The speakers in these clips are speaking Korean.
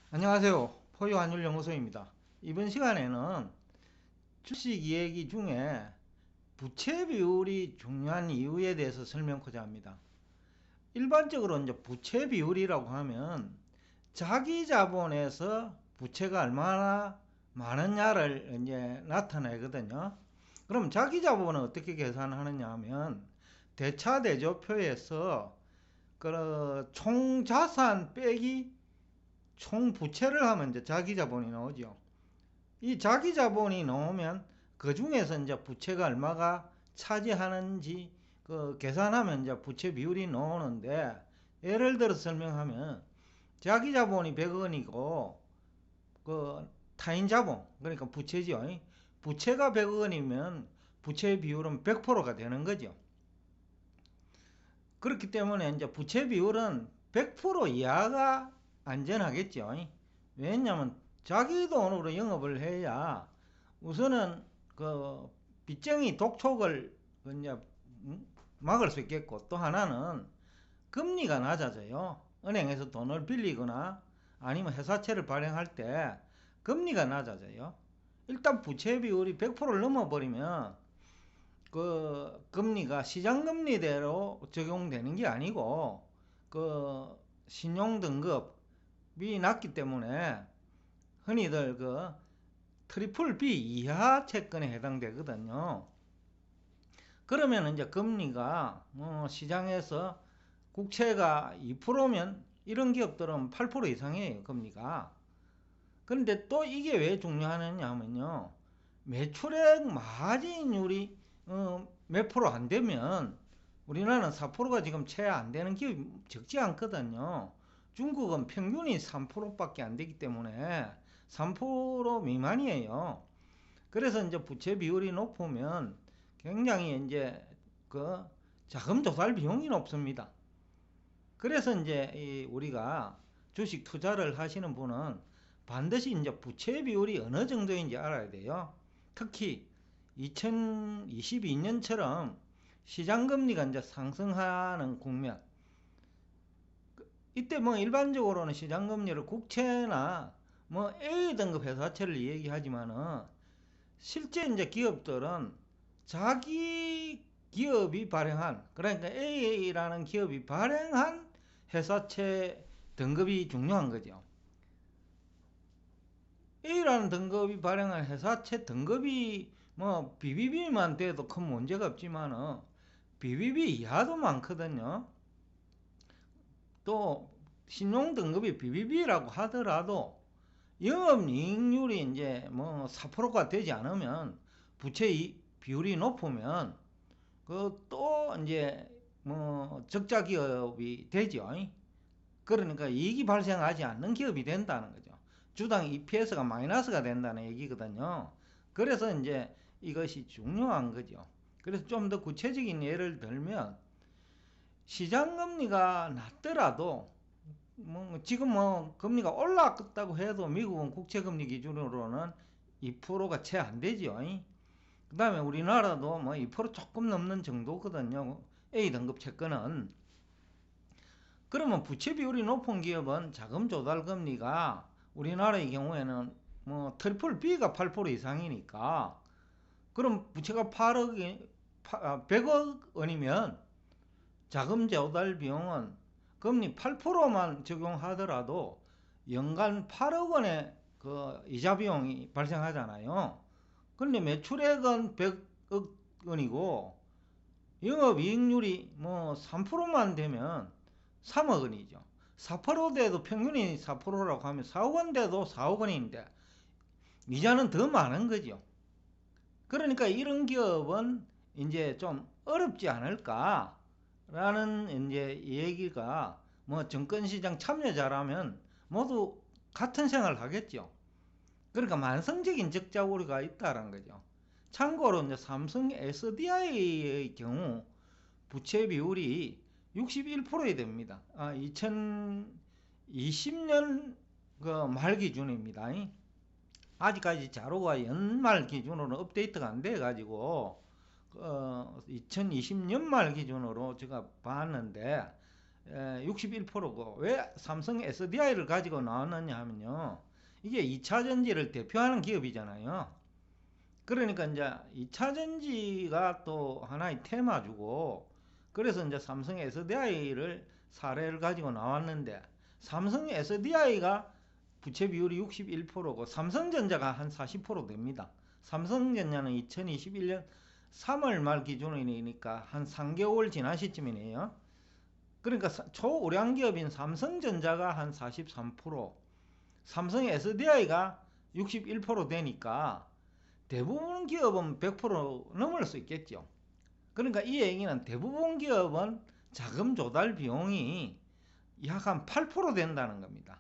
안녕하세요. 포유환율연구소입니다. 이번 시간에는 주식 이야기 중에 부채 비율이 중요한 이유에 대해서 설명하고자 합니다. 일반적으로 이제 부채 비율이라고 하면 자기 자본에서 부채가 얼마나 많으냐를 이제 나타내거든요. 그럼 자기 자본은 어떻게 계산하느냐 하면 대차대조표에서 그 총 자산 빼기 총 부채를 하면 이제 자기 자본이 나오죠. 이 자기 자본이 나오면 그 중에서 이제 부채가 얼마가 차지하는지 그 계산하면 이제 부채 비율이 나오는데, 예를 들어 설명하면 자기 자본이 100억 원이고 그 타인 자본, 그러니까 부채죠. 부채가 100억 원이면 부채 비율은 100%가 되는 거죠. 그렇기 때문에 이제 부채 비율은 100% 이하가 안전하겠죠. 왜냐하면 자기 돈으로 영업을 해야 우선은 그 빚쟁이 독촉을 이제 막을 수 있겠고, 또 하나는 금리가 낮아져요. 은행에서 돈을 빌리거나 아니면 회사채를 발행할 때 금리가 낮아져요. 일단 부채 비율이 100%를 넘어버리면 그 금리가 시장 금리대로 적용되는 게 아니고 그 신용 등급이 낮기 때문에 흔히들 그 트리플 B 이하 채권에 해당되거든요. 그러면 이제 금리가 시장에서 국채가 2%면 이런 기업들은 8% 이상이에요, 금리가. 그런데 또 이게 왜 중요하느냐 하면요, 매출액 마진율이 몇 프로 안 되면, 우리나라는 4%가 지금 채 안 되는 기업이 적지 않거든요. 중국은 평균이 3%밖에 안 되기 때문에 3% 미만이에요. 그래서 이제 부채 비율이 높으면 굉장히 이제 그 자금 조달 비용이 높습니다. 그래서 이제 우리가 주식 투자를 하시는 분은 반드시 이제 부채 비율이 어느 정도인지 알아야 돼요. 특히 2022년처럼 시장 금리가 이제 상승하는 국면, 이때 뭐 일반적으로는 시장 금리를 국채나 뭐 A 등급 회사채를 얘기하지만은, 실제 이제 기업들은 자기 기업이 발행한, 그러니까 A라는 기업이 발행한 회사채 등급이 중요한 거죠. A라는 등급이 발행한 회사채 등급이 뭐 BBB만 돼도 큰 문제가 없지만은 BBB 이하도 많거든요. 또 신용 등급이 BBB라고 하더라도 영업이익률이 이제 뭐 4%가 되지 않으면, 부채 비율이 높으면 그 또 이제 뭐 적자 기업이 되죠. 그러니까 이익이 발생하지 않는 기업이 된다는 거죠. 주당 EPS가 마이너스가 된다는 얘기거든요. 그래서 이제 이것이 중요한 거죠. 그래서 좀 더 구체적인 예를 들면, 시장 금리가 낮더라도 뭐 지금 뭐 금리가 올랐다고 해도 미국은 국채 금리 기준으로는 2%가 채 안 되죠. 그 다음에 우리나라도 뭐 2% 조금 넘는 정도거든요, A 등급 채권은. 그러면 부채 비율이 높은 기업은 자금 조달 금리가 우리나라의 경우에는 뭐 트리플 B가 8% 이상이니까, 그럼 부채가 100억 원이면 자금 조달 비용은 금리 8%만 적용하더라도 연간 8억 원의 그 이자 비용이 발생하잖아요. 그런데 매출액은 100억 원이고 영업이익률이 뭐 3%만 되면 3억 원이죠. 4% 돼도 평균이 4%라고 하면 4억 원 돼도 4억 원인데 이자는 더 많은 거죠. 그러니까 이런 기업은 이제 좀 어렵지 않을까라는 이제 얘기가, 뭐 증권시장 참여자라면 모두 같은 생각을 하겠죠. 그러니까 만성적인 적자 우려가 있다는 거죠. 참고로 이제 삼성 SDI의 경우 부채 비율이 61%에 됩니다. 2020년 그 말 기준입니다. 아직까지 자료가 연말 기준으로 업데이트가 안 돼 가지고 2020년 말 기준으로 제가 봤는데, 61%고 왜 삼성 SDI를 가지고 나왔느냐 하면요. 이게 2차전지를 대표하는 기업이잖아요. 그러니까 이제 2차전지가 또 하나의 테마주고 그래서 이제 삼성 SDI를 사례를 가지고 나왔는데 삼성 SDI가 부채 비율이 61%고 삼성전자가 한 40% 됩니다. 삼성전자는 2021년 3월 말 기준이니까 한 3개월 지난 시점이네요. 그러니까 초우량 기업인 삼성전자가 한 43%, 삼성 SDI가 61% 되니까 대부분 기업은 100% 넘을 수 있겠죠. 그러니까 이 얘기는 대부분 기업은 자금 조달 비용이 약 한 8% 된다는 겁니다.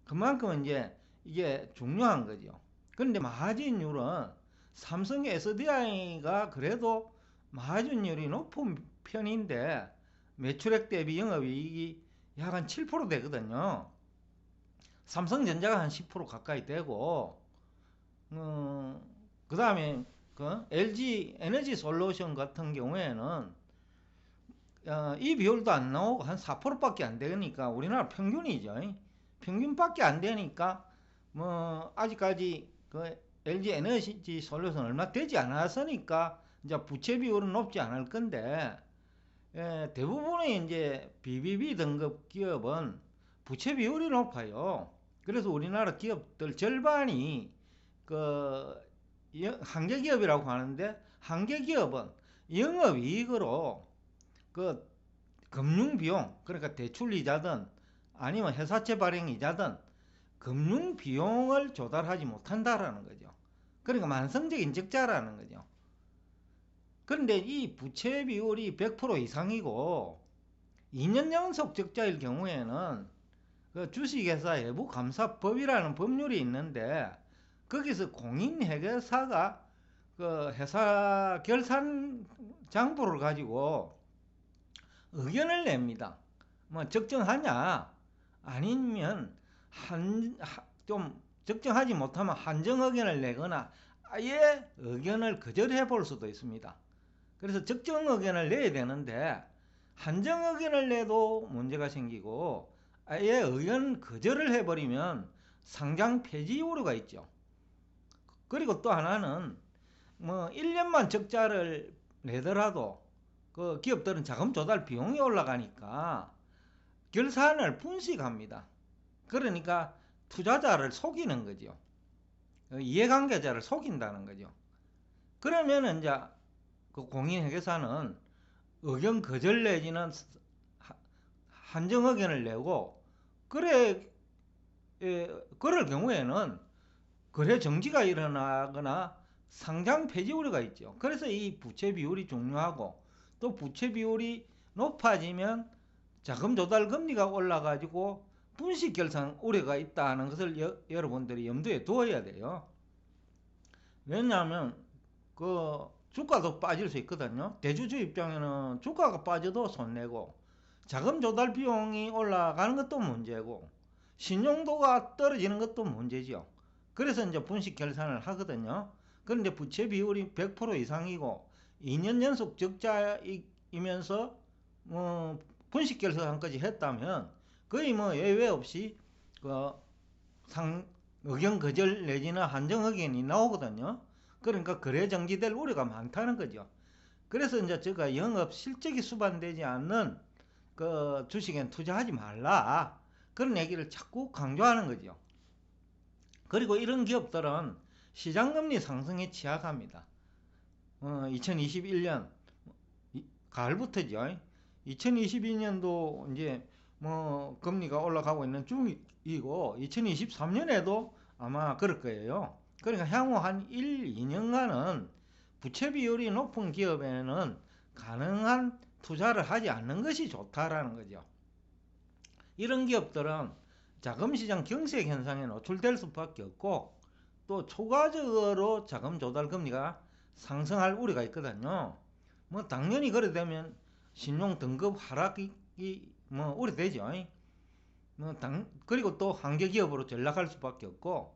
그만큼 이제 이게 중요한 거죠. 그런데 마진율은 삼성 SDI가 그래도 마진율이 높은 편인데 매출액 대비 영업이익이 약 한 7% 되거든요. 삼성전자가 한 10% 가까이 되고 그 다음에 그 LG 에너지 솔루션 같은 경우에는 이 비율도 안 나오고 한 4%밖에 안 되니까 우리나라 평균이죠. 평균밖에 안 되니까 뭐 아직까지 그 LG 에너지 솔루션 얼마 되지 않았으니까 이제 부채 비율은 높지 않을 건데 대부분의 이제 BBB 등급 기업은 부채 비율이 높아요. 그래서 우리나라 기업들 절반이 그 한계 기업이라고 하는데 한계 기업은 영업이익으로 그 금융 비용 그러니까 대출 이자든 아니면 회사채 발행 이자든 금융 비용을 조달하지 못한다라는 거죠. 그러니까 만성적인 적자라는 거죠. 그런데 이 부채 비율이 100% 이상이고 2년 연속 적자일 경우에는 그 주식회사 외부감사법이라는 법률이 있는데 거기서 공인회계사가 그 회사 결산 장부를 가지고 의견을 냅니다. 뭐 적정하냐 아니면 좀 적정하지 못하면 한정 의견을 내거나 아예 의견을 거절해 볼 수도 있습니다. 그래서 적정 의견을 내야 되는데 한정 의견을 내도 문제가 생기고 아예 의견 거절을 해버리면 상장 폐지 우려가 있죠. 그리고 또 하나는 뭐 1년만 적자를 내더라도 그 기업들은 자금 조달 비용이 올라가니까 결산을 분식합니다. 그러니까 투자자를 속이는 거죠. 이해관계자를 속인다는 거죠. 그러면 이제 그 공인회계사는 의견 거절 내지는 한정 의견을 내고 그럴 경우에는 거래 정지가 일어나거나 상장 폐지 우려가 있죠. 그래서 이 부채 비율이 중요하고 또 부채 비율이 높아지면 자금 조달 금리가 올라가지고 분식 결산 우려가 있다는 것을 여러분들이 염두에 두어야 돼요. 왜냐하면 그 주가도 빠질 수 있거든요. 대주주 입장에는 주가가 빠져도 손해고 자금 조달 비용이 올라가는 것도 문제고 신용도가 떨어지는 것도 문제죠. 그래서 이제 분식 결산을 하거든요. 그런데 부채 비율이 100% 이상이고 2년 연속 적자이면서 분식 결산까지 했다면 거의 뭐 예외 없이 그 의견 거절 내지는 한정 의견이 나오거든요. 그러니까 거래 정지될 우려가 많다는 거죠. 그래서 이제 제가 영업 실적이 수반되지 않는 그 주식엔 투자하지 말라 그런 얘기를 자꾸 강조하는 거죠. 그리고 이런 기업들은 시장금리 상승에 취약합니다. 2021년 가을부터죠. 2022년도 이제 뭐 금리가 올라가고 있는 중이고 2023년에도 아마 그럴 거예요. 그러니까 향후 한 1, 2년간은 부채 비율이 높은 기업에는 가능한 투자를 하지 않는 것이 좋다라는 거죠. 이런 기업들은 자금시장 경색 현상에 노출될 수밖에 없고 또 초과적으로 자금 조달 금리가 상승할 우려가 있거든요. 뭐 당연히 그래 되면 신용 등급 하락이 뭐 우려되죠. 그리고 또 한계 기업으로 전락할 수밖에 없고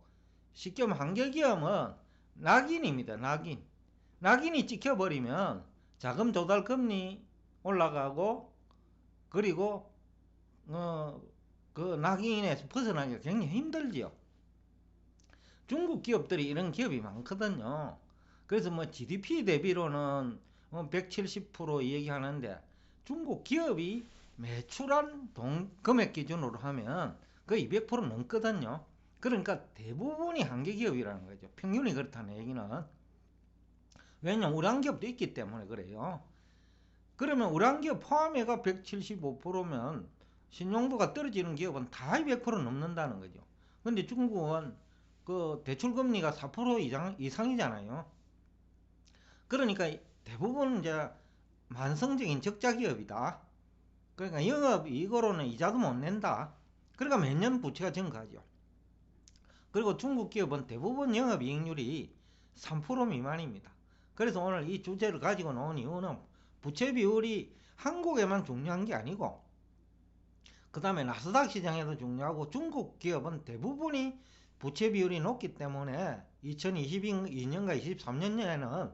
쉽게 말하면 한계 기업은 낙인입니다. 낙인이 찍혀버리면 자금 조달 금리 올라가고 그리고 어, 그 낙인에서 벗어나기가 굉장히 힘들지요. 중국 기업들이 이런 기업이 많거든요. 그래서 뭐 GDP 대비로는 170% 얘기하는데 중국 기업이 매출한 금액 기준으로 하면 거의 200% 넘거든요. 그러니까 대부분이 한계 기업이라는 거죠. 평균이 그렇다는 얘기는. 왜냐면 우량 기업도 있기 때문에 그래요. 그러면 우량 기업 포함해가 175%면 신용도가 떨어지는 기업은 다 200% 넘는다는 거죠. 근데 중국은 그 대출 금리가 4% 이상이잖아요. 그러니까 대부분 이제 만성적인 적자 기업이다. 그러니까 영업 이익으로는 이자도 못 낸다. 그러니까 매년 부채가 증가하죠. 그리고 중국 기업은 대부분 영업 이익률이 3% 미만입니다. 그래서 오늘 이 주제를 가지고 나온 이유는 부채 비율이 한국에만 중요한 게 아니고 그 다음에 나스닥 시장에도 중요하고 중국 기업은 대부분이 부채 비율이 높기 때문에 2022년과 23년에는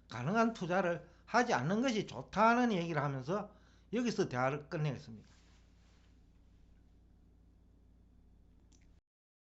가능한 투자를 하지 않는 것이 좋다는 얘기를 하면서 여기서 대화를 끝내겠습니다.